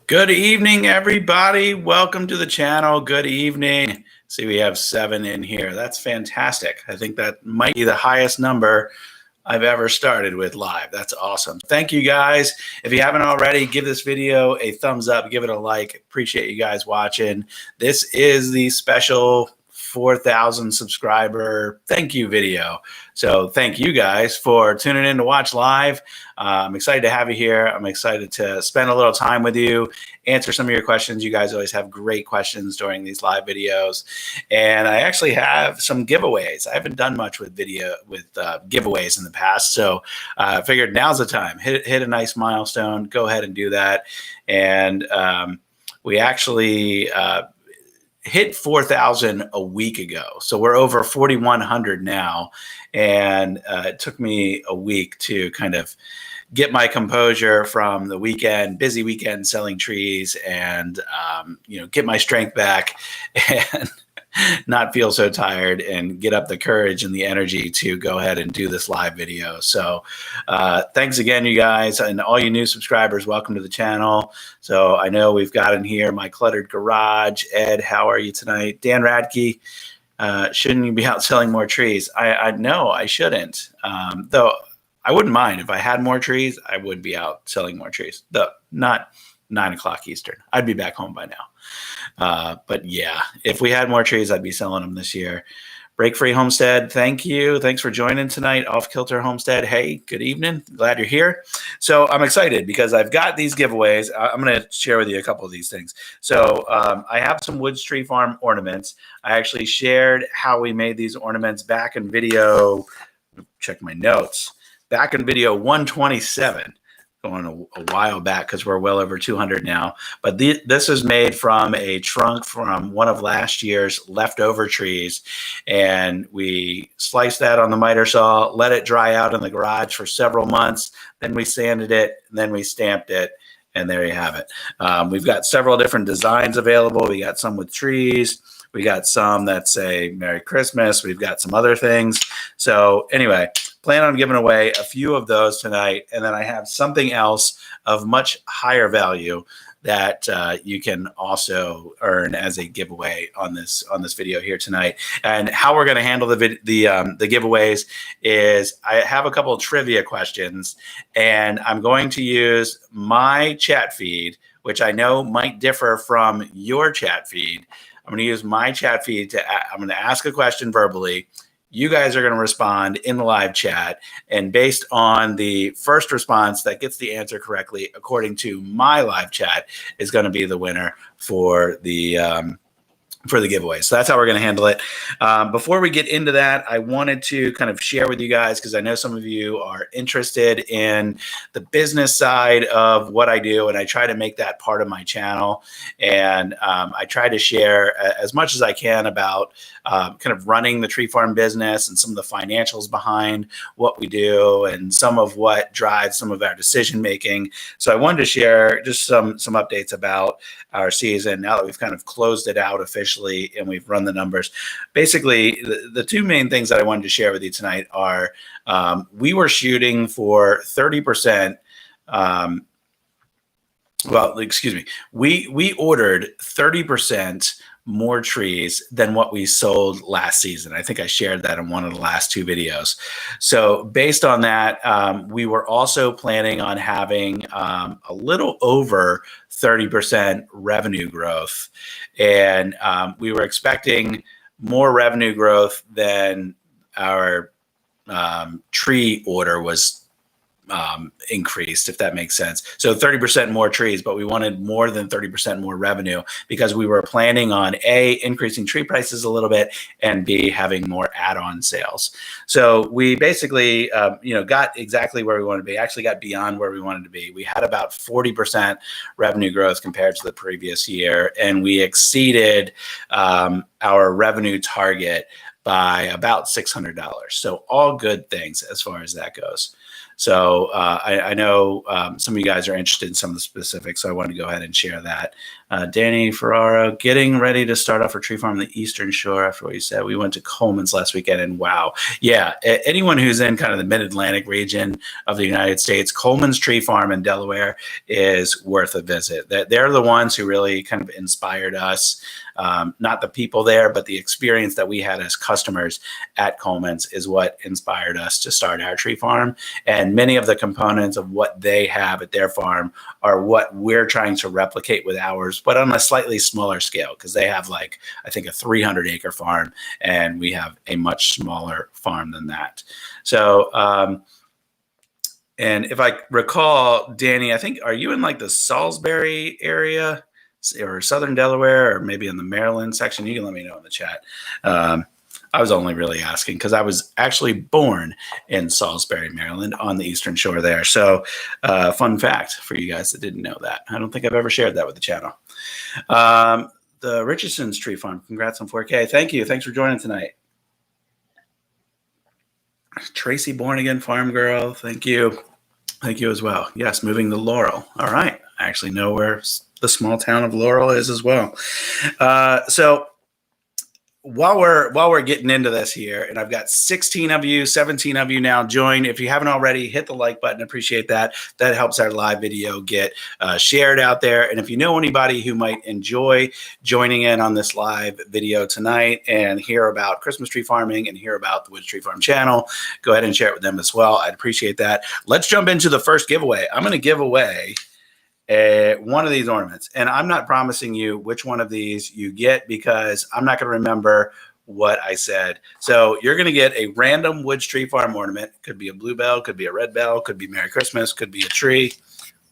Good evening, everybody. Welcome to the channel. Good evening. See, we have 7 in here. That's fantastic. I think that might be the highest number I've ever started with live. That's awesome. Thank you guys. If you haven't already, give this video a thumbs up, give it a like. Appreciate you guys watching. This is the special 4,000 subscriber thank you video. So thank you guys for tuning in to watch live. I'm excited to have you here. I'm excited to spend a little time with you, answer some of your questions. You guys always have great questions during these live videos. And I actually have some giveaways. I haven't done much with giveaways in the past. So I figured now's the time. Hit a nice milestone. Go ahead and do that. And we actually hit 4,000 a week ago. So we're over 4,100 now. And it took me a week to kind of get my composure from the weekend, busy weekend selling trees, and get my strength back and not feel so tired and get up the courage and the energy to go ahead and do this live video. So thanks again, you guys, and all you new subscribers, welcome to the channel. So I know we've got in here My Cluttered Garage. Ed, how are you tonight? Dan Radke, shouldn't you be out selling more trees? I know I shouldn't, though I wouldn't mind if I had more trees. I would be out selling more trees, though not 9 o'clock Eastern. I'd be back home by now. But yeah, if we had more trees, I'd be selling them this year. Break Free Homestead, thank you. Thanks for joining tonight. Off Kilter Homestead, hey, good evening. Glad you're here. So I'm excited because I've got these giveaways. I'm going to share with you a couple of these things. So I have some Woods Tree Farm ornaments. I actually shared how we made these ornaments back in video. Check my notes. Back in video 127. Going a while back because we're well over 200 now. But this is made from a trunk from one of last year's leftover trees. And we sliced that on the miter saw, let it dry out in the garage for several months. Then we sanded it, and then we stamped it. And there you have it. We've got several different designs available. We got some with trees. We got some that say Merry Christmas. We've got some other things. So anyway, plan on giving away a few of those tonight. And then I have something else of much higher value that you can also earn as a giveaway on this video here tonight. And how we're going to handle the giveaways is I have a couple of trivia questions, and I'm going to use my chat feed, which I know might differ from your chat feed. I'm going to use my chat feed I'm going to ask a question verbally. You guys are going to respond in the live chat, and based on the first response that gets the answer correctly, according to my live chat, is going to be the winner for the giveaway. So that's how we're going to handle it. Before we get into that, I wanted to kind of share with you guys, because I know some of you are interested in the business side of what I do, and I try to make that part of my channel. And I try to share as much as I can about kind of running the tree farm business and some of the financials behind what we do and some of what drives some of our decision making. So I wanted to share just some updates about our season now that we've kind of closed it out officially and we've run the numbers. Basically, the two main things that I wanted to share with you tonight are we were shooting for 30%. Well, excuse me. We ordered 30% more trees than what we sold last season. I think I shared that in one of the last 2 videos. So based on that, we were also planning on having a little over 30% revenue growth. And we were expecting more revenue growth than our tree order was increased, if that makes sense. So 30% more trees, but we wanted more than 30% more revenue because we were planning on A, increasing tree prices a little bit, and B, having more add-on sales. So we basically, got exactly where we wanted to be, actually got beyond where we wanted to be. We had about 40% revenue growth compared to the previous year, and we exceeded our revenue target by about $600. So all good things as far as that goes. So I know some of you guys are interested in some of the specifics, so I wanted to go ahead and share that. Danny Ferraro, getting ready to start off a tree farm on the Eastern Shore after what you said. We went to Coleman's last weekend, and wow. Yeah, anyone who's in kind of the mid-Atlantic region of the United States, Coleman's Tree Farm in Delaware is worth a visit. They're the ones who really kind of inspired us. Not the people there, but the experience that we had as customers at Coleman's is what inspired us to start our tree farm. And many of the components of what they have at their farm are what we're trying to replicate with ours, but on a slightly smaller scale, because they have like, I think, a 300-acre farm, and we have a much smaller farm than that. So, and if I recall, Danny, I think, are you in like the Salisbury area or Southern Delaware, or maybe in the Maryland section? You can let me know in the chat. I was only really asking because I was actually born in Salisbury, Maryland, on the Eastern Shore there. So fun fact for you guys that didn't know that. I don't think I've ever shared that with the channel. The Richardson's Tree Farm, congrats on 4K. Thank you. Thanks for joining tonight. Tracy Born Again Farm Girl, thank you. Thank you as well. Yes, moving to Laurel. All right. I actually know where the small town of Laurel is as well. So while we're getting into this here, and I've got 16 of you, 17 of you now joined. If you haven't already, hit the like button. Appreciate that. That helps our live video get shared out there. And if you know anybody who might enjoy joining in on this live video tonight and hear about Christmas tree farming and hear about the Woods Tree Farm channel, go ahead and share it with them as well. I'd appreciate that. Let's jump into the first giveaway. I'm going to give away one of these ornaments, and I'm not promising you which one of these you get because I'm not going to remember what I said. So you're going to get a random Woods Tree Farm ornament. Could be a bluebell, could be a red bell, could be Merry Christmas, could be a tree.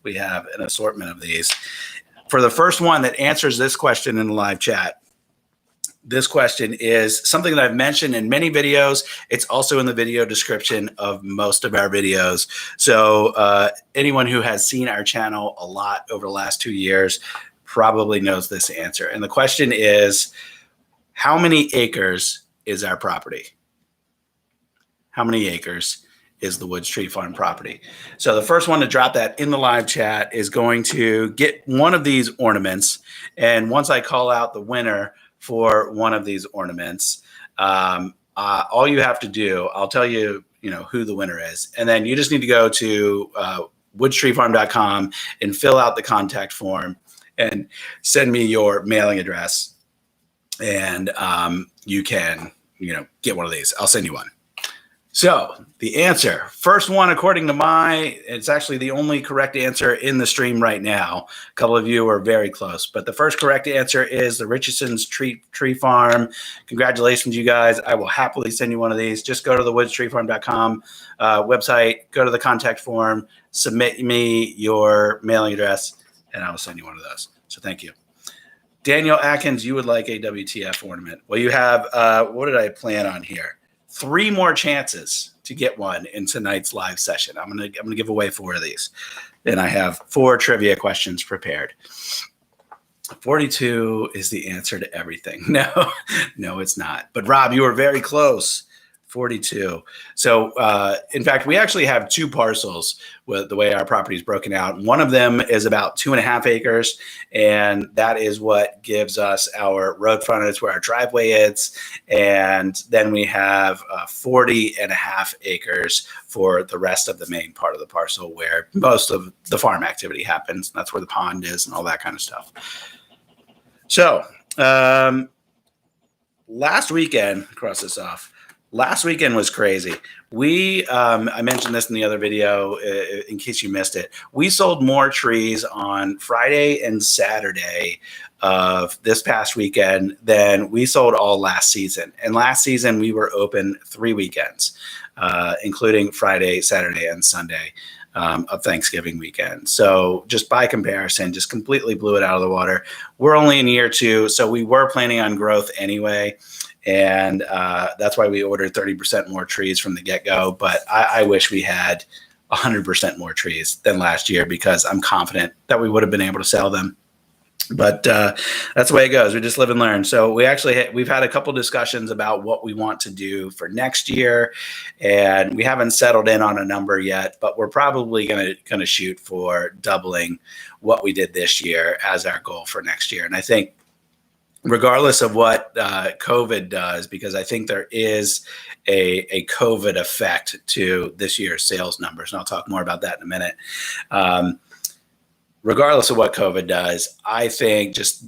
We have an assortment of these. For the first one that answers this question in the live chat, this question is something that I've mentioned in many videos. It's also in the video description of most of our videos. So anyone who has seen our channel a lot over the last 2 years probably knows this answer. And the question is, how many acres is our property? How many acres is the Woods Tree Farm property? So the first one to drop that in the live chat is going to get one of these ornaments. And once I call out the winner for one of these ornaments, all you have to do, I'll tell you, who the winner is. And then you just need to go to woodstreefarm.com and fill out the contact form and send me your mailing address. And you can, get one of these. I'll send you one. So the answer, first one, according to it's actually the only correct answer in the stream right now. A couple of you are very close, but the first correct answer is the Richardson's Tree Farm. Congratulations, you guys. I will happily send you one of these. Just go to the woodstreefarm.com website, go to the contact form, submit me your mailing address, and I will send you one of those. So thank you. Daniel Atkins, you would like a WTF ornament. Well, you have, what did I plan on here? 3 more chances to get one in tonight's live session. I'm gonna give away 4 of these, and I have 4 trivia questions prepared. 42 is the answer to everything. No, it's not. But Rob, you were very close. 42. So in fact, we actually have 2 parcels with the way our property is broken out. One of them is about 2.5 acres, and that is what gives us our road frontage where our driveway is. And then we have 40.5 acres for the rest of the main part of the parcel where most of the farm activity happens. That's where the pond is and all that kind of stuff. So last weekend, cross this off. Last weekend was crazy. I mentioned this in the other video, in case you missed it. We sold more trees on Friday and Saturday of this past weekend than we sold all last season. And last season, we were open 3 weekends, including Friday, Saturday, and Sunday of Thanksgiving weekend. So just by comparison, just completely blew it out of the water. We're only in year 2, so we were planning on growth anyway. And that's why we ordered 30% more trees from the get-go. But I wish we had 100% more trees than last year because I'm confident that we would have been able to sell them. But that's the way it goes. We just live and learn. So we've had a couple discussions about what we want to do for next year, and we haven't settled in on a number yet. But we're probably gonna shoot for doubling what we did this year as our goal for next year. And I think, regardless of what COVID does, because I think there is a COVID effect to this year's sales numbers, and I'll talk more about that in a minute. Regardless of what COVID does, I think, just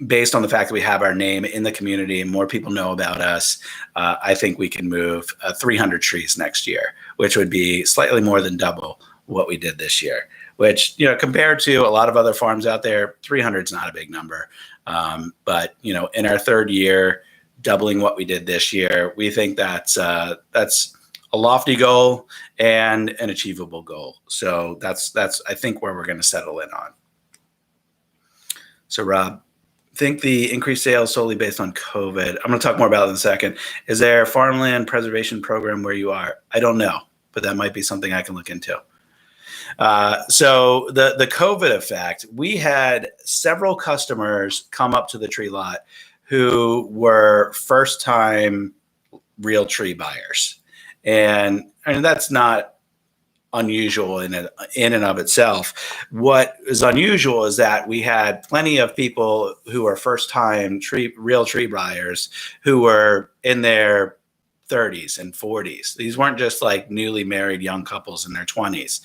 based on the fact that we have our name in the community and more people know about us, I think we can move 300 trees next year, which would be slightly more than double what we did this year, which, compared to a lot of other farms out there, 300 is not a big number. But, in our third year, doubling what we did this year, we think that's a lofty goal and an achievable goal. So that's I think where we're going to settle in on. So Rob, think the increased sales solely based on COVID. I'm going to talk more about it in a second. Is there a farmland preservation program where you are? I don't know, but that might be something I can look into. So the COVID effect, we had several customers come up to the tree lot who were first time real tree buyers. And that's not unusual in and of itself. What is unusual is that we had plenty of people who are first-time real tree buyers who were in their 30s and 40s. These weren't just like newly married young couples in their 20s.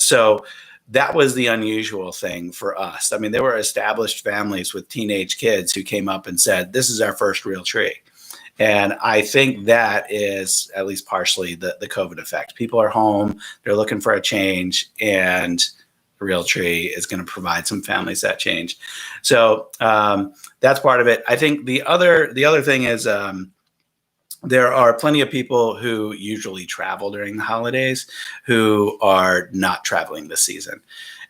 So that was the unusual thing for us. I mean, there were established families with teenage kids who came up and said, "This is our first real tree." And I think that is at least partially the COVID effect. People are home, they're looking for a change, and the real tree is going to provide some families that change. So that's part of it. I think the other thing is there are plenty of people who usually travel during the holidays who are not traveling this season.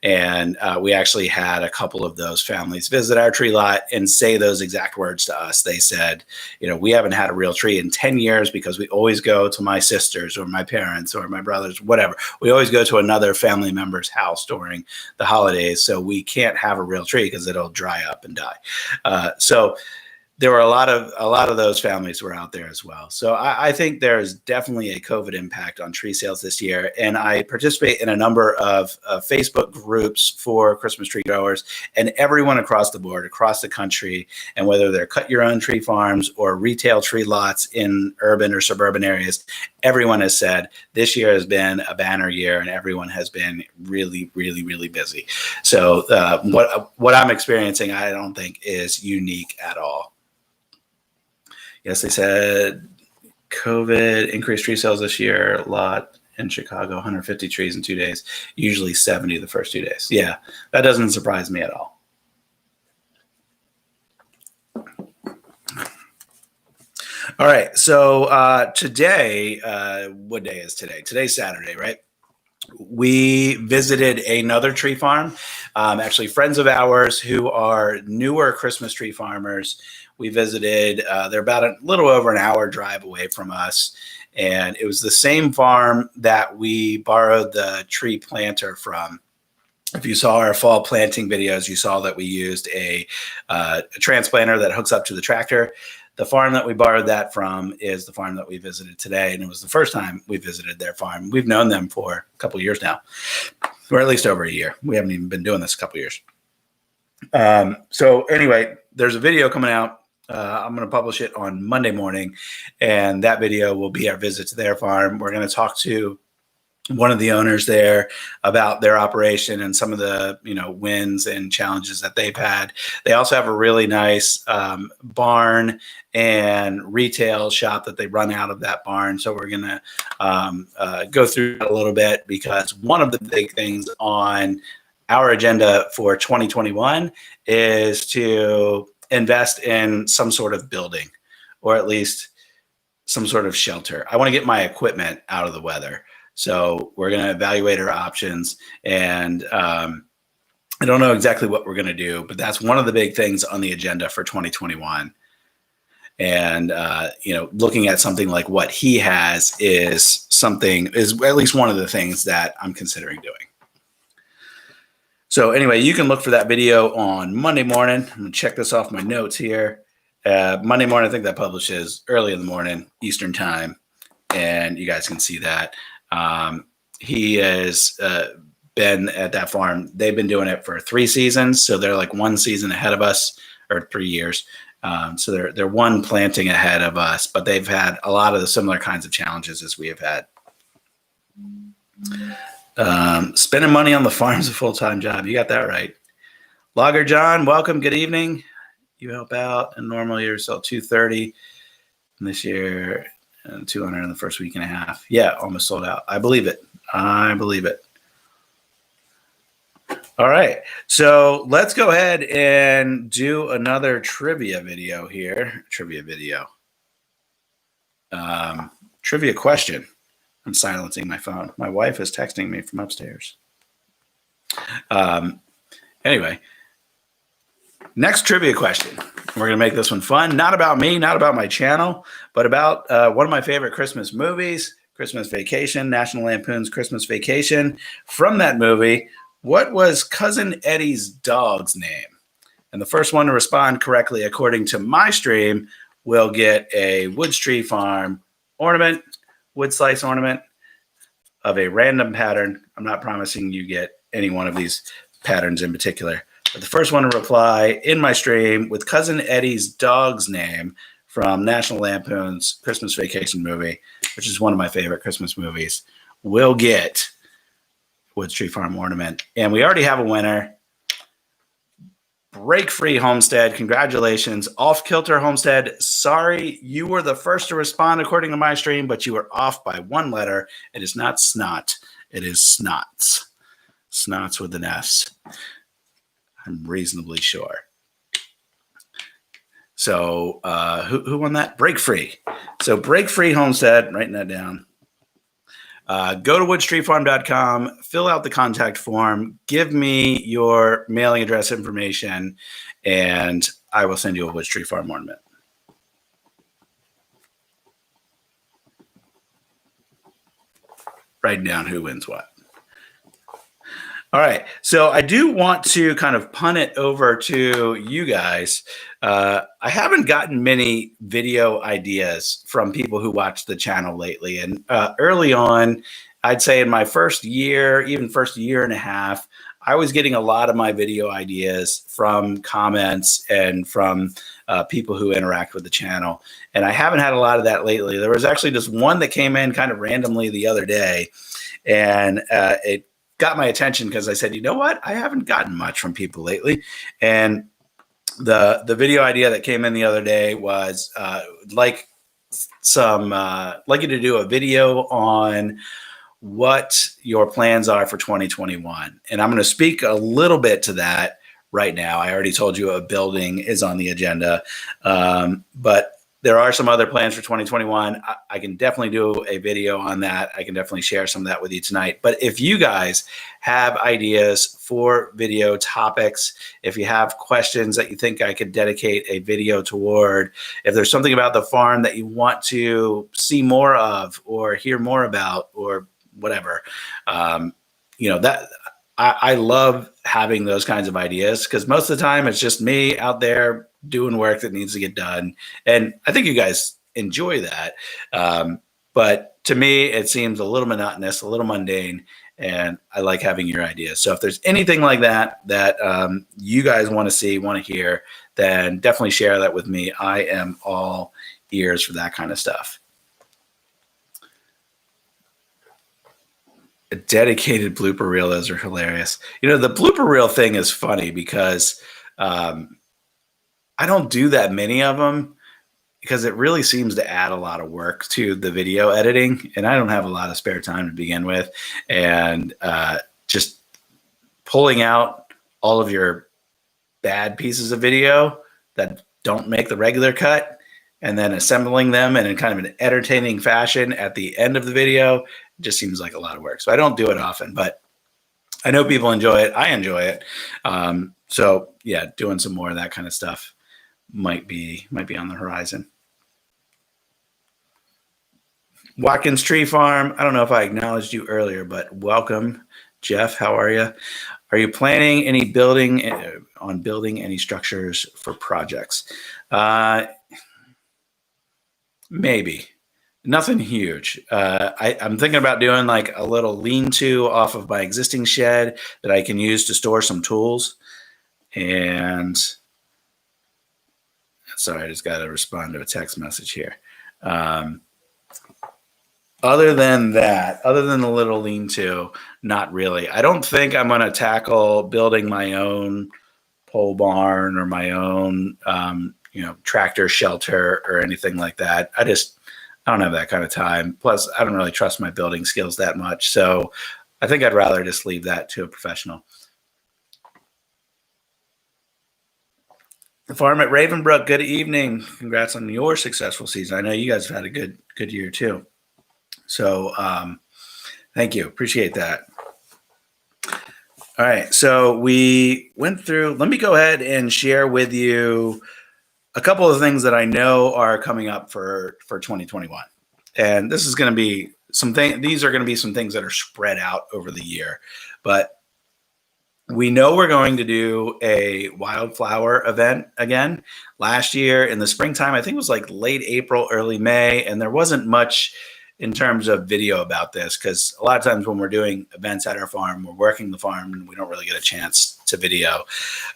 And we actually had a couple of those families visit our tree lot and say those exact words to us. They said, we haven't had a real tree in 10 years because we always go to my sisters or my parents or my brothers, whatever. We always go to another family member's house during the holidays. So we can't have a real tree because it'll dry up and die. So there were a lot of those families were out there as well. So I think there's definitely a COVID impact on tree sales this year. And I participate in a number of Facebook groups for Christmas tree growers, and everyone across the board, across the country, and whether they're cut your own tree farms or retail tree lots in urban or suburban areas, everyone has said this year has been a banner year and everyone has been really, really, really busy. So what I'm experiencing, I don't think is unique at all. Yes, they said COVID increased tree sales this year a lot in Chicago, 150 trees in 2 days, usually 70 the first 2 days. Yeah, that doesn't surprise me at all. All right, so today, what day is today? Today's Saturday, right? We visited another tree farm, actually friends of ours who are newer Christmas tree farmers. We visited, they're about a little over an hour drive away from us. And it was the same farm that we borrowed the tree planter from. If you saw our fall planting videos, you saw that we used a transplanter that hooks up to the tractor. The farm that we borrowed that from is the farm that we visited today, and it was the first time we visited their farm. We've known them for a couple of years now, or at least over a year. We haven't even been doing this a couple of years. So anyway, there's a video coming out. I'm going to publish it on Monday morning, and that video will be our visit to their farm. We're going to talk to one of the owners there about their operation and some of the wins and challenges that they've had. They also have a really nice barn and retail shop that they run out of that barn. So we're going to go through it a little bit, because one of the big things on our agenda for 2021 is to invest in some sort of building, or at least some sort of shelter. I want to get my equipment out of the weather. So we're going to evaluate our options, and I don't know exactly what we're going to do, but that's one of the big things on the agenda for 2021. And, looking at something like what he has is at least one of the things that I'm considering doing. So anyway, you can look for that video on Monday morning. I'm going to check this off my notes here. Monday morning, I think that publishes early in the morning, Eastern time. And you guys can see that. He has been at that farm. They've been doing it for 3 seasons. So they're like 1 season ahead of us, or 3 years. So they're 1 planting ahead of us, but they've had a lot of the similar kinds of challenges as we have had. Spending money on the farm is a full-time job. You got that right. Logger John, welcome. Good evening. You help out. In normal years, sell 230. And this year, 200 in the first week and a half. Yeah, almost sold out. I believe it. I believe it. All right. So let's go ahead and do another trivia video here. Trivia video. Trivia question. I'm silencing my phone. My wife is texting me from upstairs. Anyway, next trivia question. We're going to make this one fun. Not about me, not about my channel, but about one of my favorite Christmas movies, Christmas Vacation, National Lampoon's Christmas Vacation. From that movie, what was Cousin Eddie's dog's name? And the first one to respond correctly according to my stream will get a Woods Tree Farm ornament, wood slice ornament of a random pattern. I'm not promising you get any one of these patterns in particular, but the first one to reply in my stream with Cousin Eddie's dog's name from National Lampoon's Christmas Vacation movie, which is one of my favorite Christmas movies, will get Woods Tree Farm ornament. And we already have a winner. Break Free Homestead, congratulations. Off Kilter Homestead, sorry, you were the first to respond according to my stream, but you were off by 1 letter. It is not snot, it is snots. Snots with an S. I'm reasonably sure. So who won that? Break Free. So Break Free Homestead, writing that down. Go to woodstreetfarm.com, fill out the contact form, give me your mailing address information, and I will send you a Woods Tree Farm ornament. Write down who wins what. All right, so I do want to kind of punt it over to you guys. I haven't gotten many video ideas from people who watch the channel lately. And early on, I'd say in my first year, even first year and a half, I was getting a lot of my video ideas from comments and from people who interact with the channel. And I haven't had a lot of that lately. There was actually just one that came in kind of randomly the other day. And it got my attention because I said, you know what? I haven't gotten much from people lately. And the video idea that came in the other day was like you to do a video on what your plans are for 2021. And I'm going to speak a little bit to that right now. I already told you a building is on the agenda, but there are some other plans for 2021. I can definitely do a video on that. I can definitely share some of that with you tonight. But if you guys have ideas for video topics, if you have questions that you think I could dedicate a video toward, if there's something about the farm that you want to see more of or hear more about or whatever, that I love having those kinds of ideas because most of the time it's just me out there doing work that needs to get done. And I think you guys enjoy that. But to me, it seems a little monotonous, a little mundane, and I like having your ideas. So if there's anything like that you guys want to see, want to hear, then definitely share that with me. I am all ears for that kind of stuff. A dedicated blooper reel, those are hilarious. The blooper reel thing is funny because I don't do that many of them because it really seems to add a lot of work to the video editing, and I don't have a lot of spare time to begin with. And just pulling out all of your bad pieces of video that don't make the regular cut and then assembling them in kind of an entertaining fashion at the end of the video just seems like a lot of work. So I don't do it often, but I know people enjoy it. I enjoy it. So yeah, doing some more of that kind of stuff might be on the horizon. Watkins Tree Farm. I don't know if I acknowledged you earlier, but welcome Jeff, how are you? Are you planning any building any structures for projects? Maybe. Nothing huge. I'm thinking about doing like a little lean-to off of my existing shed that I can use to store some tools. And sorry, I just got to respond to a text message here. Other than that, other than the little lean-to, not really. I don't think I'm going to tackle building my own pole barn or my own, tractor shelter or anything like that. I don't have that kind of time. Plus, I don't really trust my building skills that much. So I think I'd rather just leave that to a professional. The farm at Ravenbrook, good evening. Congrats on your successful season. I know you guys have had a good year too. So thank you. Appreciate that. All right. So we went through, let me go ahead and share with you a couple of things that I know are coming up for 2021. And this is going to be these are going to be some things that are spread out over the year. But we know we're going to do a wildflower event again. Last year in the springtime, I think it was like late April, early May, and there wasn't much in terms of video about this because a lot of times when we're doing events at our farm, we're working the farm and we don't really get a chance to video.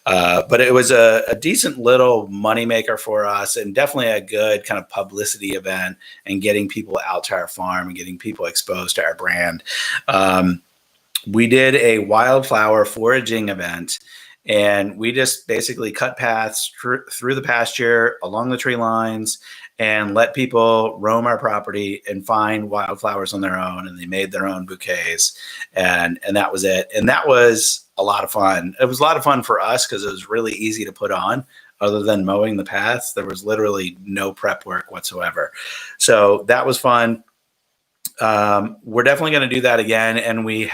But it was a decent little moneymaker for us and definitely a good kind of publicity event and getting people out to our farm and getting people exposed to our brand. We did a wildflower foraging event, and we just basically cut paths through the pasture along the tree lines and let people roam our property and find wildflowers on their own. And they made their own bouquets, and that was it. And that was a lot of fun. It was a lot of fun for us because it was really easy to put on. Other than mowing the paths, there was literally no prep work whatsoever. So that was fun. We're definitely going to do that again, and we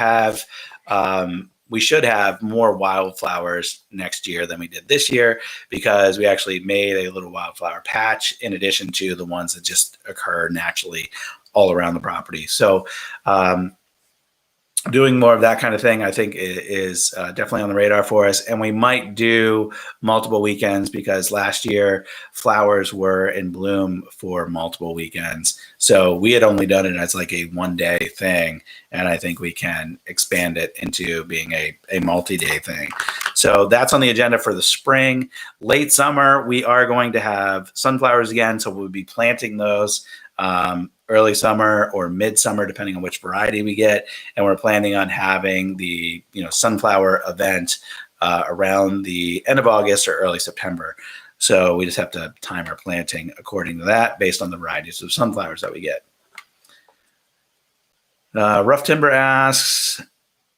should have more wildflowers next year than we did this year because we actually made a little wildflower patch in addition to the ones that just occur naturally all around the property. So doing more of that kind of thing, I think, is definitely on the radar for us. And we might do multiple weekends because last year flowers were in bloom for multiple weekends. So we had only done it as like a one-day thing. And I think we can expand it into being a multi-day thing. So that's on the agenda for the spring. Late summer, we are going to have sunflowers again. So we'll be planting those early summer or midsummer, depending on which variety we get. And we're planning on having the sunflower event around the end of August or early September. So we just have to time our planting according to that based on the varieties of sunflowers that we get. Rough Timber asks,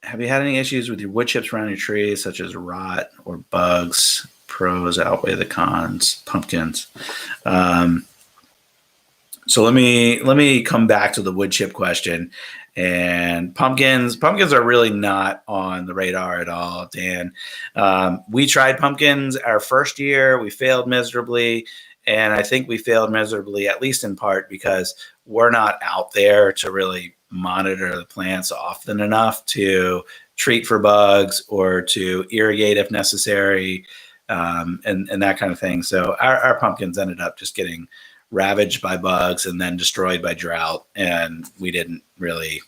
have you had any issues with your wood chips around your trees, such as rot or bugs? Pros outweigh the cons. Pumpkins. So let me come back to the wood chip question. And pumpkins are really not on the radar at all, Dan. We tried pumpkins our first year. We failed miserably. And I think we failed miserably, at least in part, because we're not out there to really monitor the plants often enough to treat for bugs or to irrigate if necessary, and that kind of thing. So our pumpkins ended up just getting ravaged by bugs and then destroyed by drought, and we didn't really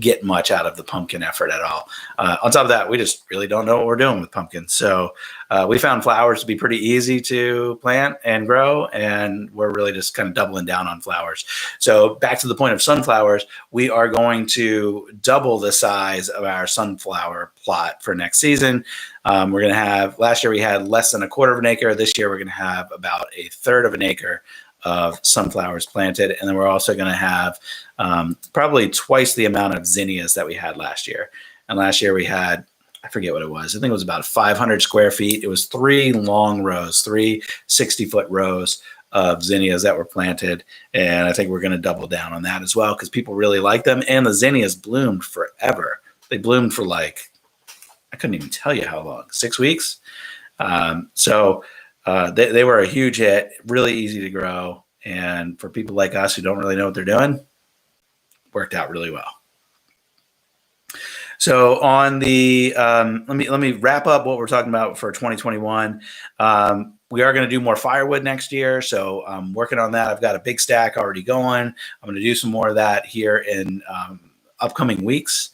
get much out of the pumpkin effort at all. On top of that, we just really don't know what we're doing with pumpkins. So we found flowers to be pretty easy to plant and grow, and we're really just kind of doubling down on flowers. So back to the point of sunflowers, we are going to double the size of our sunflower plot for next season. We're going to have, last year we had less than 1/4 of an acre. This year we're going to have about 1/3 of an acre of sunflowers planted. And then we're also going to have probably twice the amount of zinnias that we had last year. And last year we had, I forget what it was. I think it was about 500 square feet. It was 3 long rows, 3 60-foot rows of zinnias that were planted. And I think we're going to double down on that as well because people really like them. And the zinnias bloomed forever. They bloomed for like, I couldn't even tell you how long, 6 weeks. They were a huge hit, really easy to grow. And for people like us who don't really know what they're doing, worked out really well. So on the let me wrap up what we're talking about for 2021. We are going to do more firewood next year, so I'm working on that. I've got a big stack already going. I'm going to do some more of that here in upcoming weeks,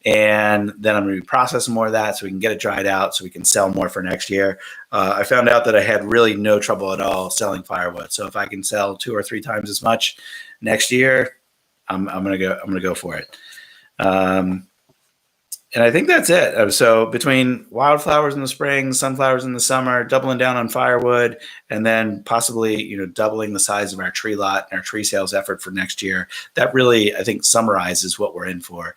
and then I'm going to be processing more of that so we can get it dried out so we can sell more for next year. I found out that I had really no trouble at all selling firewood. So if I can sell 2 or 3 times as much next year, I'm going to go for it. And I think that's it. So between wildflowers in the spring, sunflowers in the summer, doubling down on firewood, and then possibly, doubling the size of our tree lot and our tree sales effort for next year, that really, I think, summarizes what we're in for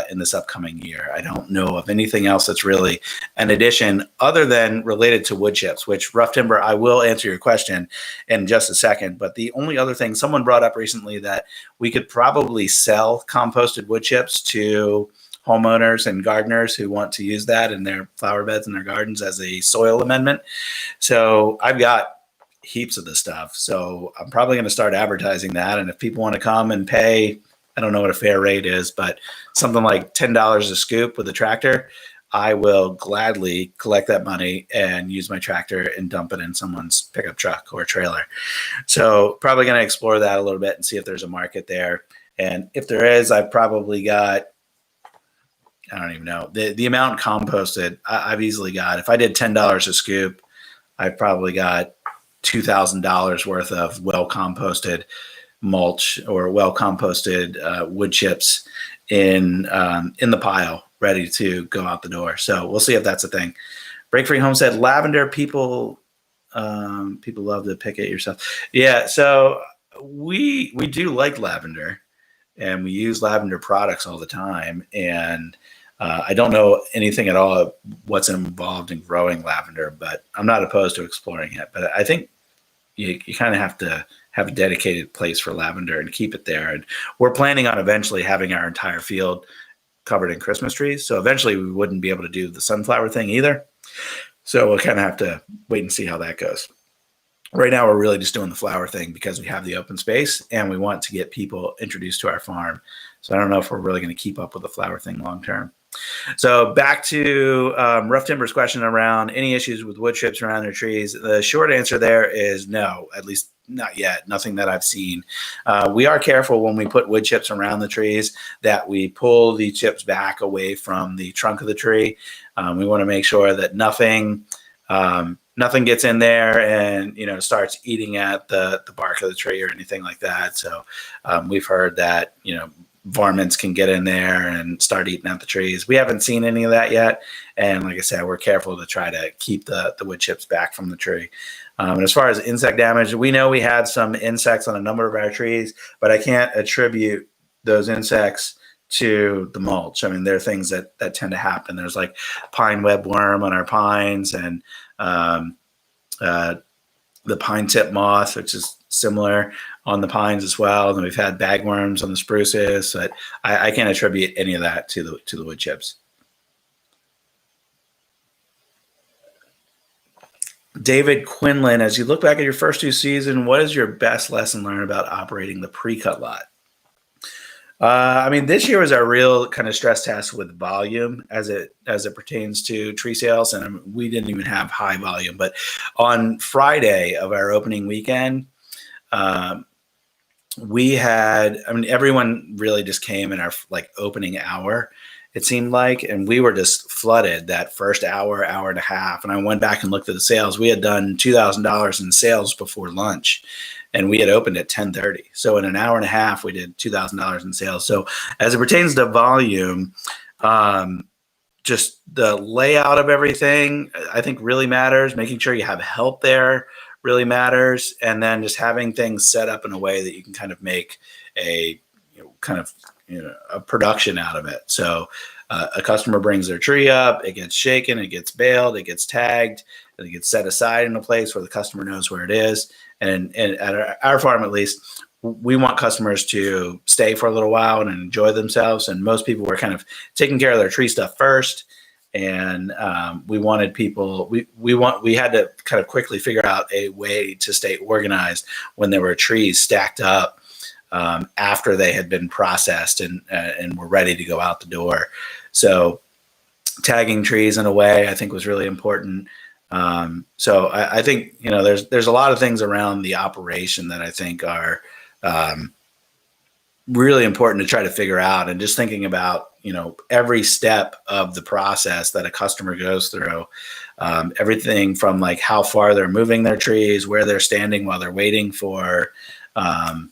in this upcoming year. I don't know of anything else that's really an addition other than related to wood chips, which rough timber, I will answer your question in just a second. But the only other thing someone brought up recently that we could probably sell composted wood chips to homeowners and gardeners who want to use that in their flower beds and their gardens as a soil amendment. So I've got heaps of this stuff. So I'm probably going to start advertising that. And if people want to come and pay, I don't know what a fair rate is, but something like $10 a scoop with a tractor, I will gladly collect that money and use my tractor and dump it in someone's pickup truck or trailer. So probably going to explore that a little bit and see if there's a market there. And if there is, I've probably got, I don't even know the amount composted. I've easily got, if I did $10 a scoop, I've probably got $2,000 worth of well composted mulch or well composted wood chips in the pile, ready to go out the door. So we'll see if that's a thing. Break Free Home said lavender. People love to pick it yourself. Yeah, so we do like lavender, and we use lavender products all the time. And I don't know anything at all what's involved in growing lavender, but I'm not opposed to exploring it. But I think you kind of have to have a dedicated place for lavender and keep it there. And we're planning on eventually having our entire field covered in Christmas trees. So eventually we wouldn't be able to do the sunflower thing either. So we'll kind of have to wait and see how that goes. Right now, we're really just doing the flower thing because we have the open space and we want to get people introduced to our farm. So I don't know if we're really going to keep up with the flower thing long term. So back to Rough Timber's question around any issues with wood chips around their trees. The short answer there is no, at least not yet. Nothing that I've seen. We are careful when we put wood chips around the trees that we pull the chips back away from the trunk of the tree. We want to make sure that nothing gets in there and starts eating at the bark of the tree or anything like that. So we've heard that varmints can get in there and start eating at the trees. We haven't seen any of that yet, and like I said, we're careful to try to keep the wood chips back from the tree. And as far as insect damage, we know we had some insects on a number of our trees, but I can't attribute those insects to the mulch. I mean, there are things that tend to happen. There's like pine webworm on our pines, and the pine tip moth, which is similar on the pines as well. And we've had bagworms on the spruces, but I can't attribute any of that to the wood chips. David Quinlan, as you look back at your first 2 seasons, what is your best lesson learned about operating the pre-cut lot? I mean, this year was our real kind of stress test with volume as it pertains to tree sales, and we didn't even have high volume. But on Friday of our opening weekend, we had, I mean, everyone really just came in our opening hour, it seemed like, and we were just flooded that first hour and a half. And I went back and looked at the sales. We had done $2,000 in sales before lunch, and we had opened at 10:30. So in an hour and a half, we did $2,000 in sales. So as it pertains to volume, just the layout of everything, I think really matters. Making sure you have help there really matters. And then just having things set up in a way that you can kind of make a a production out of it. So a customer brings their tree up, it gets shaken, it gets baled, it gets tagged, and it gets set aside in a place where the customer knows where it is. And at our farm, at least, we want customers to stay for a little while and enjoy themselves. And most people were kind of taking care of their tree stuff first. And we wanted people, we had to kind of quickly figure out a way to stay organized when there were trees stacked up after they had been processed and were ready to go out the door. So tagging trees in a way I think was really important. So I think, you know, there's a lot of things around the operation that I think are really important to try to figure out, and just thinking about, you know, every step of the process that a customer goes through, everything from like how far they're moving their trees, where they're standing while they're waiting for the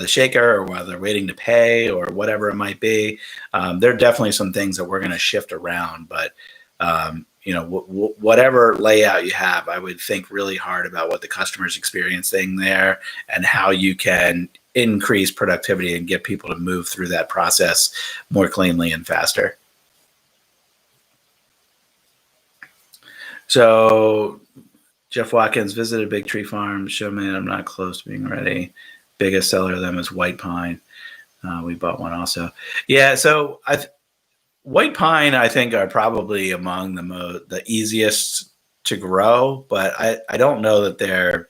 shaker, or while they're waiting to pay, or whatever it might be. There are definitely some things that we're going to shift around, but you know, whatever layout you have, I would think really hard about what the customer's experiencing there and how you can increase productivity and get people to move through that process more cleanly and faster. So Jeff Watkins visited Big Tree Farm. Showed me I'm not close to being ready. Biggest seller of them is white pine. We bought one also. Yeah. So white pine, I think, are probably among the easiest to grow, but I don't know that they're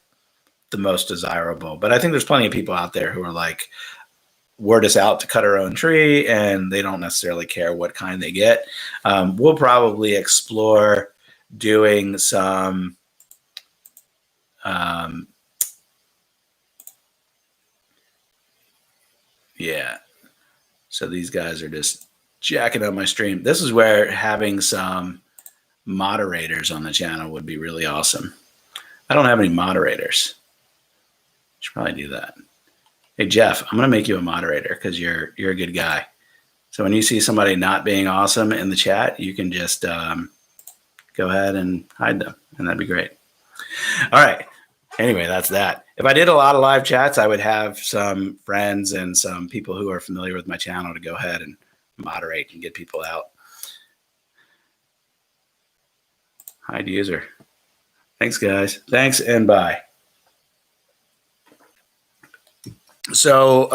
the most desirable. But I think there's plenty of people out there who are like, word us out to cut our own tree, and they don't necessarily care what kind they get. We'll probably explore doing some yeah. So these guys are just jacking up my stream. This is where having some moderators on the channel would be really awesome. I don't have any moderators. Should probably do that. Hey Jeff, I'm gonna make you a moderator because you're a good guy. So when you see somebody not being awesome in the chat, you can just go ahead and hide them, and that'd be great. All right. Anyway, that's that. If I did a lot of live chats, I would have some friends and some people who are familiar with my channel to go ahead and moderate and get people out. Hide user. Thanks, guys. Thanks and bye. So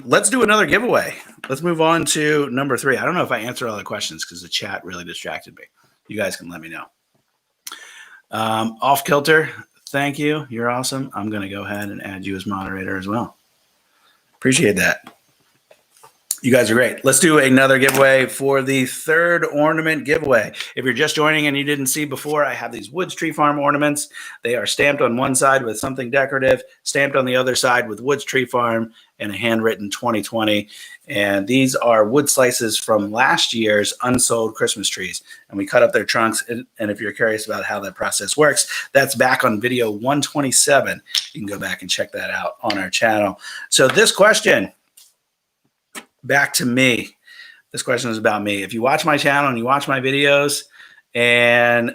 let's do another giveaway. Let's move on to number 3. I don't know if I answered all the questions because the chat really distracted me. You guys can let me know. Off kilter, thank you. You're awesome. I'm going to go ahead and add you as moderator as well. Appreciate that. You guys are great. Let's do another giveaway for the 3rd ornament giveaway. If you're just joining and you didn't see before, I have these Woods Tree Farm ornaments. They are stamped on one side with something decorative, stamped on the other side with Woods Tree Farm and a handwritten 2020. And these are wood slices from last year's unsold Christmas trees. And we cut up their trunks. And if you're curious about how that process works, that's back on video 127. You can go back and check that out on our channel. So this question, back to me. This question is about me. If you watch my channel and you watch my videos and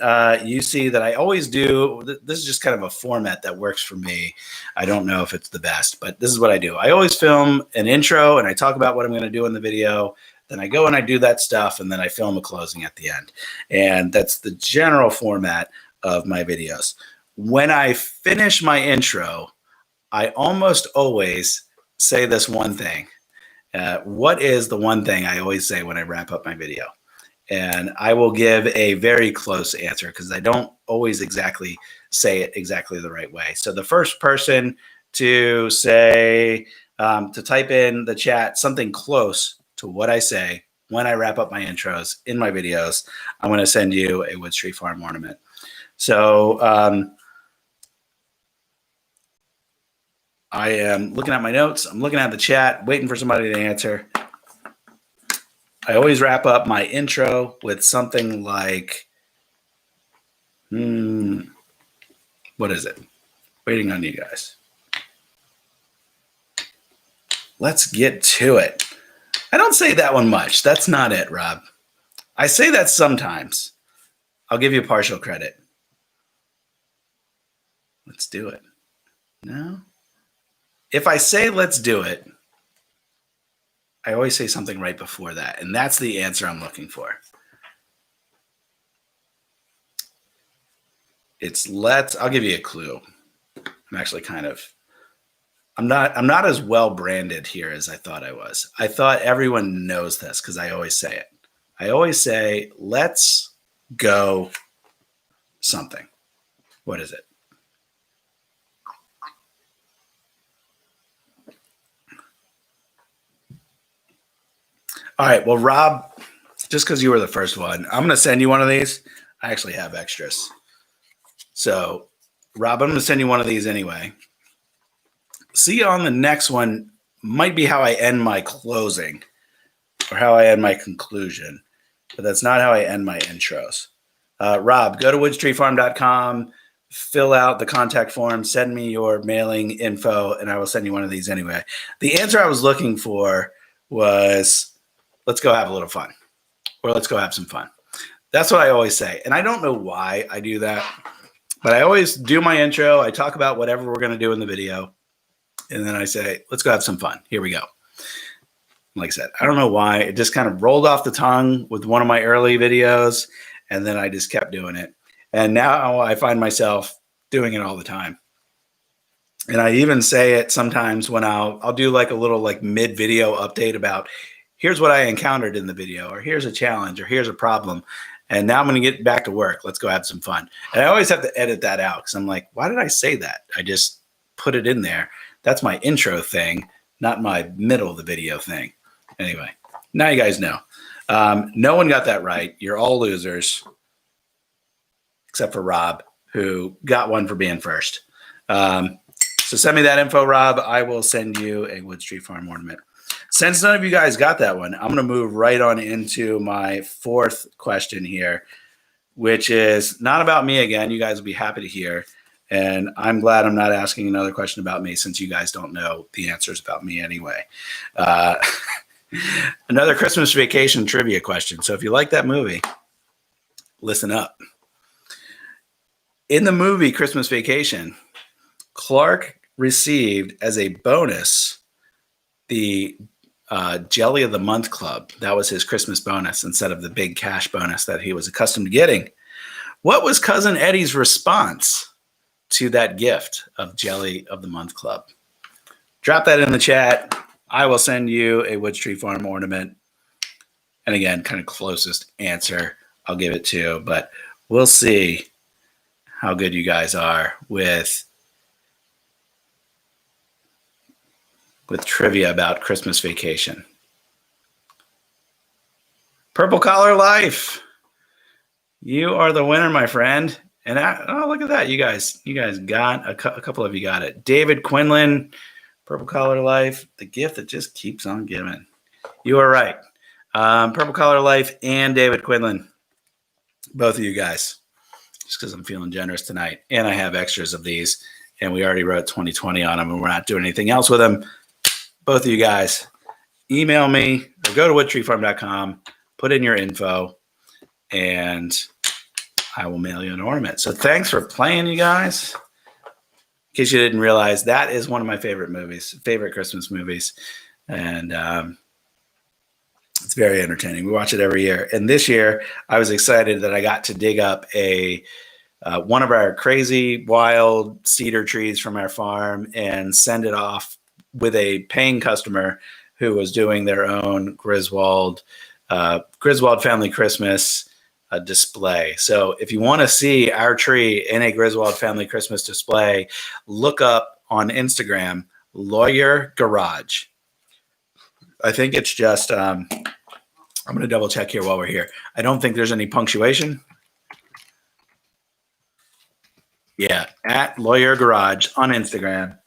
you see that I always do, this is just kind of a format that works for me. I don't know if it's the best, but this is what I do. I always film an intro and I talk about what I'm going to do in the video. Then I go and I do that stuff, and then I film a closing at the end. And that's the general format of my videos. When I finish my intro, I almost always say this one thing. What is the one thing I always say when I wrap up my video? And I will give a very close answer because I don't always exactly say it exactly the right way. So the first person to say, to type in the chat something close to what I say when I wrap up my intros in my videos, I'm going to send you a Woods Tree Farm ornament. So I am looking at my notes. I'm looking at the chat, waiting for somebody to answer. I always wrap up my intro with something like, what is it? Waiting on you guys. Let's get to it. I don't say that one much. That's not it, Rob. I say that sometimes. I'll give you partial credit. Let's do it. No? If I say let's do it, I always say something right before that, and that's the answer I'm looking for. It's let's, I'll give you a clue. I'm actually I'm not as well branded here as I thought I was. I thought everyone knows this because I always say it. I always say, let's go something. What is it? All right. Well, Rob, just because you were the first one, I'm going to send you one of these. I actually have extras. So, Rob, I'm going to send you one of these anyway. See you on the next one. Might be how I end my closing or how I end my conclusion, but that's not how I end my intros. Rob, go to woodstreetfarm.com, fill out the contact form, send me your mailing info, and I will send you one of these anyway. The answer I was looking for was, let's go have a little fun, or let's go have some fun. That's what I always say. And I don't know why I do that, but I always do my intro. I talk about whatever we're going to do in the video. And then I say, let's go have some fun. Here we go. Like I said, I don't know why. It just kind of rolled off the tongue with one of my early videos. And then I just kept doing it. And now I find myself doing it all the time. And I even say it sometimes when I'll do like a little like mid-video update about here's what I encountered in the video, or here's a challenge, or here's a problem. And now I'm going to get back to work. Let's go have some fun. And I always have to edit that out because I'm like, why did I say that? I just put it in there. That's my intro thing, not my middle of the video thing. Anyway, now you guys know. No one got that right. You're all losers, except for Rob, who got one for being first. So send me that info, Rob. I will send you a Wood Street Farm ornament. Since none of you guys got that one, I'm going to move right on into my fourth question here, which is not about me again. You guys will be happy to hear. And I'm glad I'm not asking another question about me since you guys don't know the answers about me anyway. Another Christmas Vacation trivia question. So if you like that movie, listen up. In the movie Christmas Vacation, Clark received as a bonus the Jelly of the Month Club. That was his Christmas bonus instead of the big cash bonus that he was accustomed to getting. What was Cousin Eddie's response to that gift of Jelly of the Month Club? Drop that in the chat. I will send you a Wood Street Farm ornament. And again, kind of closest answer I'll give it to, but we'll see how good you guys are with trivia about Christmas Vacation. Purple Collar Life. You are the winner, my friend. And oh, look at that. You guys got a couple of you got it. David Quinlan, Purple Collar Life, the gift that just keeps on giving. You are right. Purple Collar Life and David Quinlan, both of you guys, just because I'm feeling generous tonight. And I have extras of these, and we already wrote 2020 on them, and we're not doing anything else with them. Both of you guys, email me or go to woodtreefarm.com, put in your info, and I will mail you an ornament. So thanks for playing, you guys. In case you didn't realize, that is one of my favorite movies, favorite Christmas movies. And it's very entertaining. We watch it every year. And this year, I was excited that I got to dig up one of our crazy, wild cedar trees from our farm and send it off with a paying customer who was doing their own Griswold Family Christmas display. So if you want to see our tree in a Griswold Family Christmas display, look up on Instagram, Lawyer Garage. I think it's just, I'm going to double check here while we're here. I don't think there's any punctuation. Yeah, at Lawyer Garage on Instagram.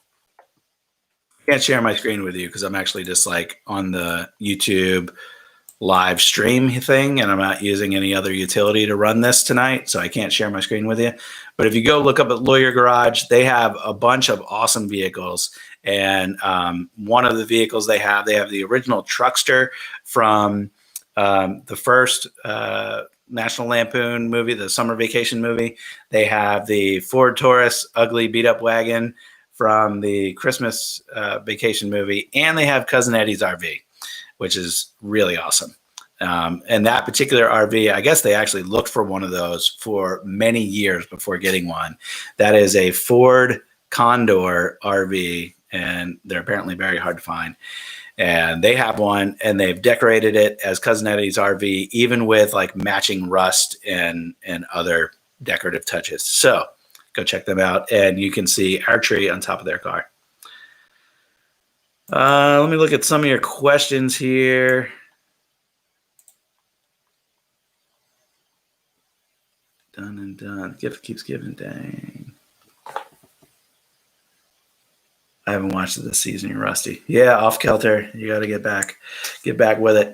Can't share my screen with you because I'm actually just like on the YouTube live stream thing, and I'm not using any other utility to run this tonight, so I can't share my screen with you. But if you go look up at Lawyer Garage, they have a bunch of awesome vehicles. And one of the vehicles they have the original Truckster from the first National Lampoon movie, the Summer Vacation movie. They have the Ford Taurus ugly beat up wagon from the Christmas Vacation movie, and they have Cousin Eddie's RV, which is really awesome. And that particular RV, I guess they actually looked for one of those for many years before getting one. That is a Ford Condor RV, and they're apparently very hard to find. And they have one, and they've decorated it as Cousin Eddie's RV, even with like matching rust and other decorative touches. So go check them out, and you can see our tree on top of their car. Let me look at some of your questions here. Done and done. Gift keeps giving. Dang. I haven't watched it this season. You're rusty. Yeah, off kilter. You got to get back with it.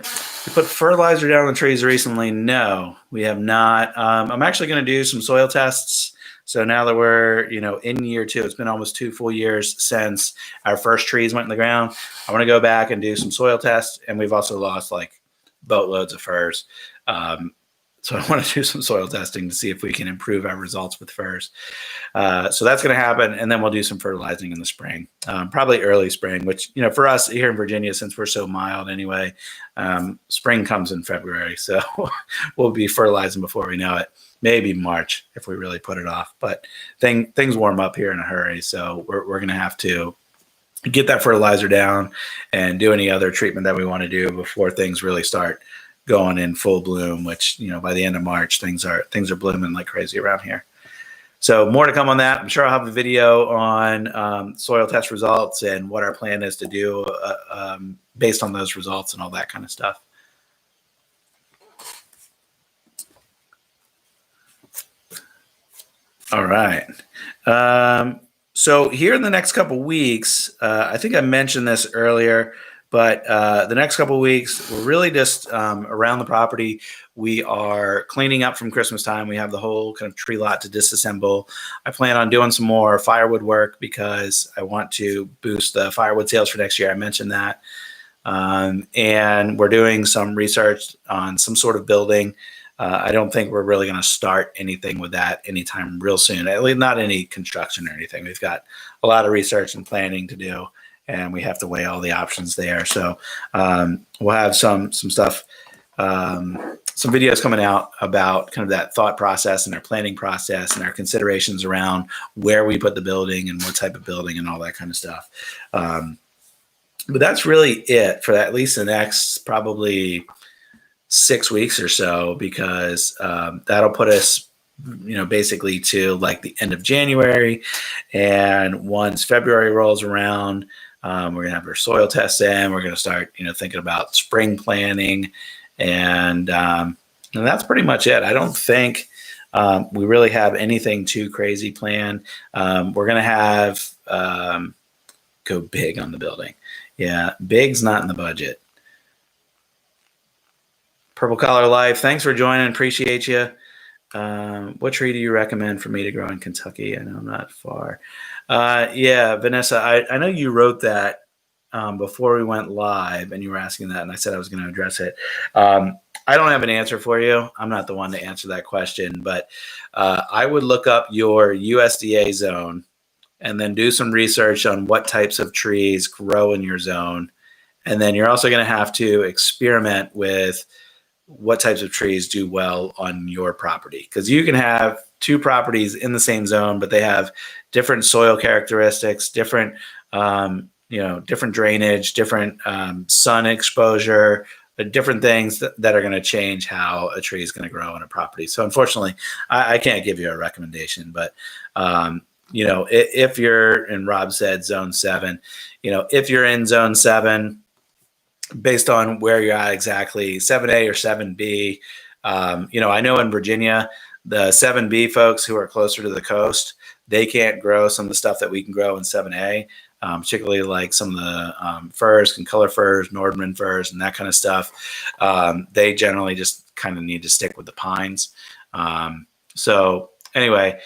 We put fertilizer down the trees recently. No, we have not. I'm actually going to do some soil tests. So now that we're, in year 2, it's been almost 2 full years since our first trees went in the ground. I want to go back and do some soil tests, and we've also lost like boatloads of firs. So I want to do some soil testing to see if we can improve our results with firs. So that's going to happen, and then we'll do some fertilizing in the spring, probably early spring, which, for us here in Virginia, since we're so mild anyway, spring comes in February. So we'll be fertilizing before we know it. Maybe March if we really put it off. But things warm up here in a hurry, so we're going to have to get that fertilizer down and do any other treatment that we want to do before things really start going in full bloom, which, by the end of March, things are blooming like crazy around here. So more to come on that. I'm sure I'll have a video on soil test results and what our plan is to do based on those results and all that kind of stuff. All right. So here in the next couple weeks, I think I mentioned this earlier, but the next couple of weeks, we're really just around the property. We are cleaning up from Christmas time. We have the whole kind of tree lot to disassemble. I plan on doing some more firewood work because I want to boost the firewood sales for next year. I mentioned that. And we're doing some research on some sort of building. I don't think we're really going to start anything with that anytime real soon, at least not any construction or anything. We've got a lot of research and planning to do, and we have to weigh all the options there. So we'll have some stuff, some videos coming out about kind of that thought process and our planning process and our considerations around where we put the building and what type of building and all that kind of stuff. But that's really it for at least the next probably 6 weeks or so, because that'll put us, basically to like the end of January. And once February rolls around, we're going to have our soil tests in. We're going to start, thinking about spring planning. And that's pretty much it. I don't think we really have anything too crazy planned. We're going to have go big on the building. Yeah, big's not in the budget. Purple Collar Life, thanks for joining. Appreciate you. What tree do you recommend for me to grow in Kentucky? I know I'm not far. Yeah, Vanessa, I know you wrote that before we went live, and you were asking that, and I said I was going to address it. I don't have an answer for you. I'm not the one to answer that question, but I would look up your USDA zone and then do some research on what types of trees grow in your zone. And then you're also going to have to experiment with what types of trees do well on your property, because you can have 2 properties in the same zone, but they have different soil characteristics, different different drainage, different sun exposure, different things that are going to change how a tree is going to grow on a property. So unfortunately, I can't give you a recommendation, but if you're, and Rob said zone 7, if you're in zone 7, based on where you're at exactly, 7A or 7B. I know in Virginia, the 7B folks who are closer to the coast, they can't grow some of the stuff that we can grow in 7A, particularly like some of the firs, concolor firs, Nordman firs, and that kind of stuff. They generally just kind of need to stick with the pines. So anyway,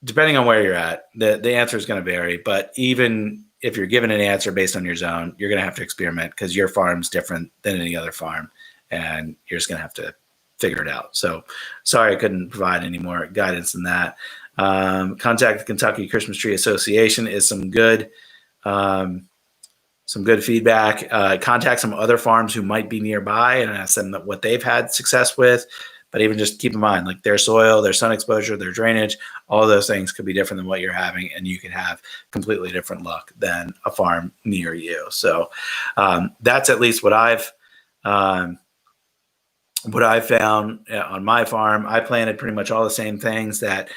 depending on where you're at, the answer is going to vary, but even if you're given an answer based on your zone, you're going to have to experiment because your farm's different than any other farm, and you're just going to have to figure it out. So sorry I couldn't provide any more guidance than that. Contact the Kentucky Christmas Tree Association is some good feedback. Contact some other farms who might be nearby and ask them what they've had success with. But even just keep in mind, like their soil, their sun exposure, their drainage, all of those things could be different than what you're having, and you can have completely different luck than a farm near you. So that's at least what I've found on my farm. I planted pretty much all the same things that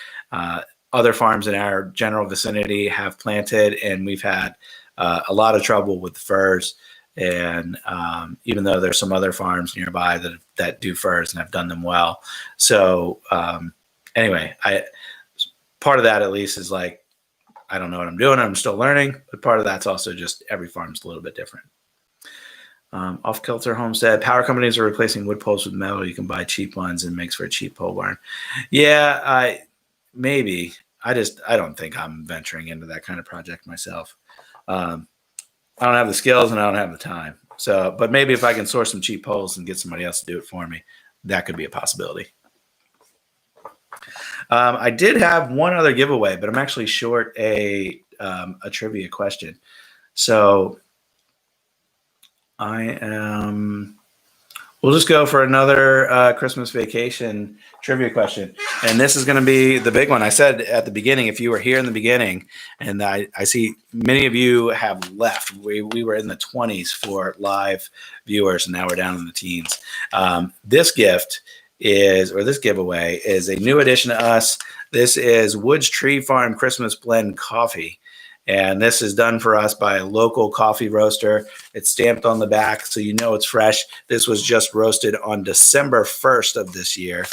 other farms in our general vicinity have planted, and we've had a lot of trouble with firs. And even though there's some other farms nearby that do firs and have done them well. So anyway, part of that at least is like, I don't know what I'm doing. I'm still learning, but part of that's also just every farm's a little bit different. Off-kilter homestead. Power companies are replacing wood poles with metal. You can buy cheap ones and makes for a cheap pole barn. Yeah, maybe. I don't think I'm venturing into that kind of project myself. I don't have the skills and I don't have the time. So, but maybe if I can source some cheap poles and get somebody else to do it for me, that could be a possibility. I did have one other giveaway, but I'm actually short a trivia question. So we'll just go for another Christmas vacation trivia question. And this is going to be the big one. I said at the beginning, if you were here in the beginning, and I see many of you have left. We were in the 20s for live viewers, and now we're down in the teens. This giveaway is a new addition to us. This is Woods Tree Farm Christmas Blend Coffee. And this is done for us by a local coffee roaster. It's stamped on the back, so you know it's fresh. This was just roasted on December 1st of this year.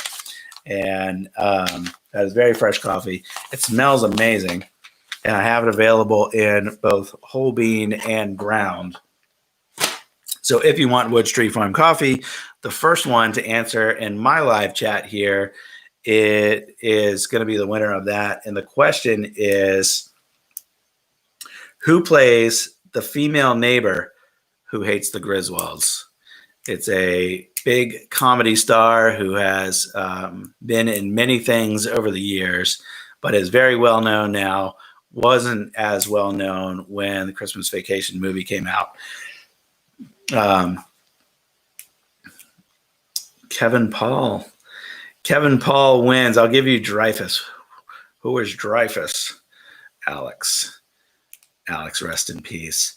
And that is very fresh coffee. It smells amazing. And I have it available in both whole bean and ground. So if you want Woods Tree Farm coffee, the first one to answer in my live chat here, it is going to be the winner of that. And the question is, who plays the female neighbor who hates the Griswolds? It's a big comedy star who has been in many things over the years, but is very well known now. Wasn't as well known when the Christmas Vacation movie came out. Kevin Paul. Kevin Paul wins. I'll give you Dreyfus. Who is Dreyfus? Alex. Alex, rest in peace.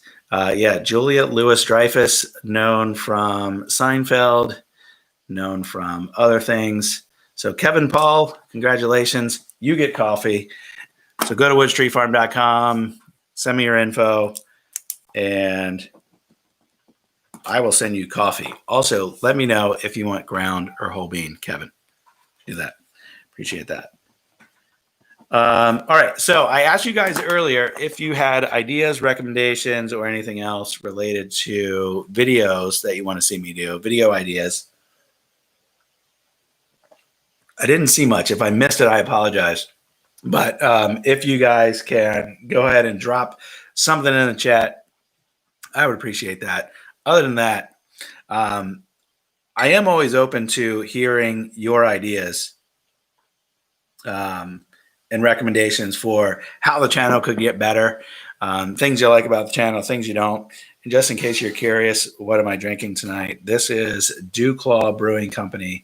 Julia Louis-Dreyfus, known from Seinfeld, known from other things. So Kevin Paul, congratulations. You get coffee. So go to woodstreetfarm.com, send me your info, and I will send you coffee. Also, let me know if you want ground or whole bean, Kevin. Do that. Appreciate that. All right. So I asked you guys earlier if you had ideas, recommendations, or anything else related to videos that you want to see me do, video ideas. I didn't see much. If I missed it, I apologize. But if you guys can go ahead and drop something in the chat, I would appreciate that. Other than that, I am always open to hearing your ideas and recommendations for how the channel could get better, things you like about the channel, things you don't. And just in case you're curious, what am I drinking tonight? This is Dew Claw Brewing Company,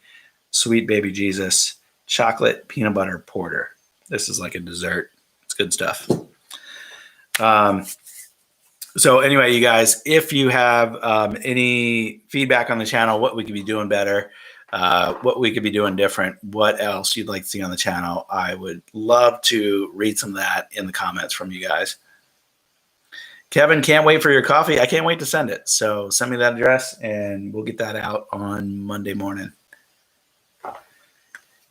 Sweet Baby Jesus, Chocolate Peanut Butter Porter. This is like a dessert. It's good stuff. So anyway, you guys, if you have any feedback on the channel, what we could be doing better, what we could be doing different, what else you'd like to see on the channel, I would love to read some of that in the comments from you guys. Kevin, can't wait for your coffee. I can't wait to send it. So send me that address and we'll get that out on Monday morning.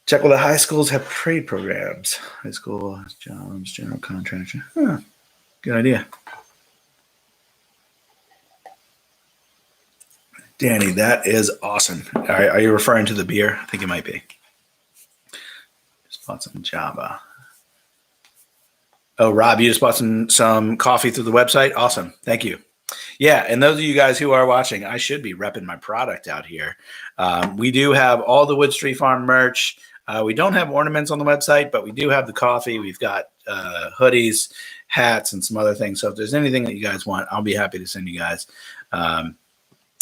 Check whether high schools have trade programs. High school jobs, general contractor. Huh. Good idea. Danny, that is awesome. Are you referring to the beer? I think it might be. Just bought some Java. Oh, Rob, you just bought some coffee through the website? Awesome. Thank you. Yeah, and those of you guys who are watching, I should be repping my product out here. We do have all the Woods Tree Farm merch. We don't have ornaments on the website, but we do have the coffee. We've got hoodies, hats, and some other things. So if there's anything that you guys want, I'll be happy to send you guys.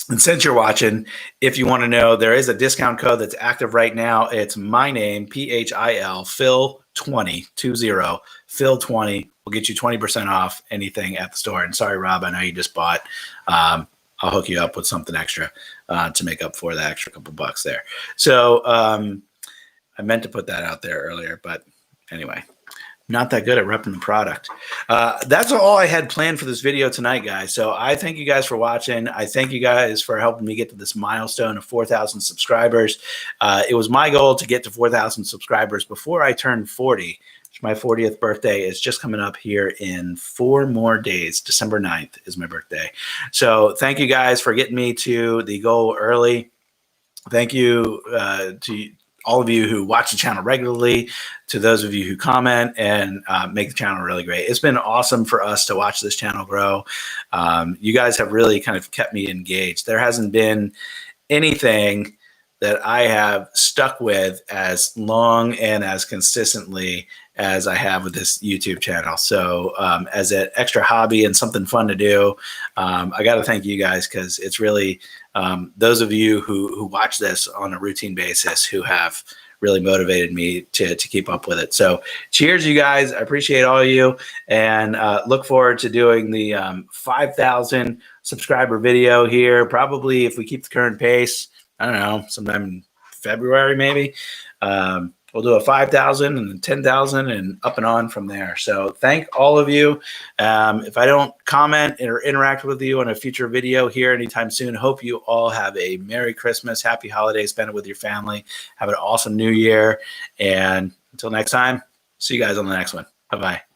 And since you're watching, if you want to know, there is a discount code that's active right now. It's my name, PHIL, Phil20, Phil20 will get you 20% off anything at the store. And sorry, Rob, I know you just bought. I'll hook you up with something extra to make up for the extra couple bucks there. So I meant to put that out there earlier, but anyway. not that good at repping the product. That's all I had planned for this video tonight, guys. So I thank you guys for watching. I thank you guys for helping me get to this milestone of 4,000 subscribers. It was my goal to get to 4,000 subscribers before I turned 40. My 40th birthday is just coming up here in 4 more days. December 9th is my birthday. So thank you guys for getting me to the goal early. Thank you to all of you who watch the channel regularly, to those of you who comment and make the channel really great. It's been awesome for us to watch this channel grow. You guys have really kind of kept me engaged. There hasn't been anything that I have stuck with as long and as consistently as I have with this YouTube channel. So as an extra hobby and something fun to do, I got to thank you guys, because it's really those of you who watch this on a routine basis who have really motivated me to keep up with it. So cheers, you guys. I appreciate all of you, and look forward to doing the 5,000 subscriber video here. Probably, if we keep the current pace, I don't know, sometime in February maybe. We'll do a 5,000 and then 10,000 and up and on from there. So thank all of you. If I don't comment or interact with you on a future video here anytime soon, hope you all have a Merry Christmas, Happy Holidays, spend it with your family. Have an awesome New Year. And until next time, see you guys on the next one. Bye-bye.